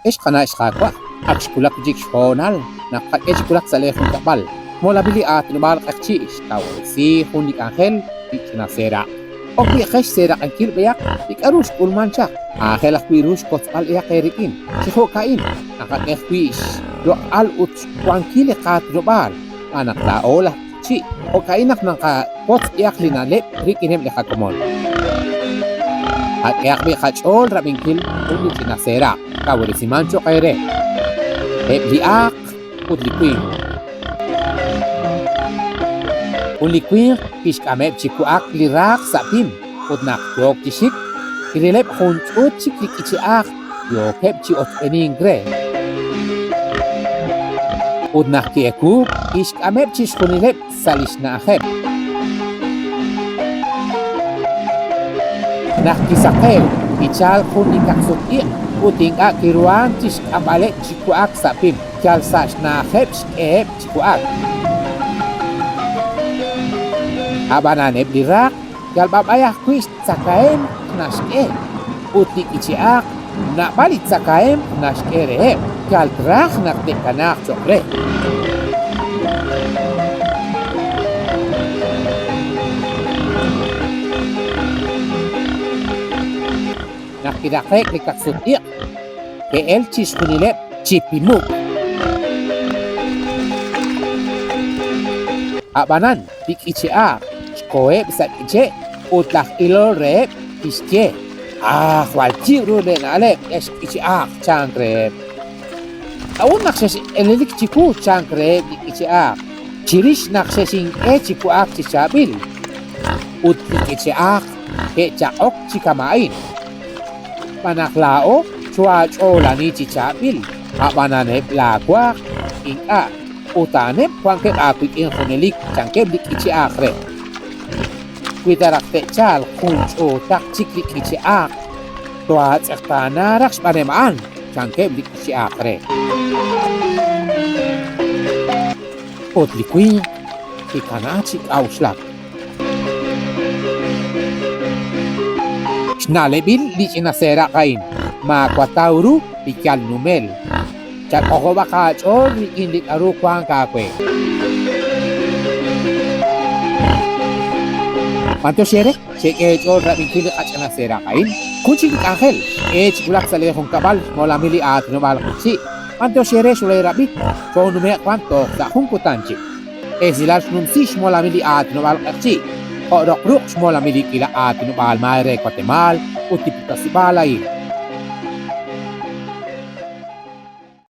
Ish kana iskakwa, akskulak jik shonal, nakak kulak sa lehong kapal. Mola bili at numal kakchi tawal si hunik angel ikina sera. Ok bi khash sera ankil bayak ikarush kulmancha. Angel akwirush kotsal iyak erikin. Siho kain nakak ekwish. Do al ut kwankil kat nubal. Anak laola chi. O kainak nang ka kots iyak linalip rikinem lekakomon. At iyak bi khachol rabingkil hunik ikina sera. Kawari si mancho kaire. Liak utlikwing. Ulikwing kishkamep chikuak lirak sapim. Udnak yok chishik. Kirilep hunchut chiklik ichiak. Yokep chiot eningre. Udnak kiekuk kishkamep chishkunilep salish na akhep. Nak kisakew ichal kun ikaksuti. Uting akiruan chishkamale chikuak sapim. Kyal sash na akhep shkep chikuak. Abananeb lirak, kal babayah kuis sakaem naske. Utik ichiak, nak balit sakaem naske rehe. Kal trak nak dekanak chokre. Nak kidakrek likak sutik. Keel chishkunilep chipimuk. Abanan, pik ichiak. Koe bisa iche utlak ilo rep iske walci rude nale es ichi changre awun nakses elelik chiku changre ichi chirish naksesing chiku chichabil utlik ichi ke chaok chikamain panaklao chua cholani chichabil abanane plakwa inka utane kwangke apik infonelik changke dik ichi re Kuitarak techal kuncho tak chiklik ichiak. Tuat sektana raks panemaan. Changke blik ichiak re. Otlikwi ikana chik auslap. Snalebil di sinasera kain. Makwatauru ikyal numel. Chat oko bakachor ikindik aru kwang kakwe. Panto shere, cek ejol rabing kili kacana sera kain. Kunci angel, kulak sa lehong kabal, mola mili at numal kunci. Panto shere sulay rabi, so numek panto sa hungkutanci. Zilal nunsish mola mili at numal kunci. O rokruk mola mili kila at numal mayre kotemal, utipita si balay.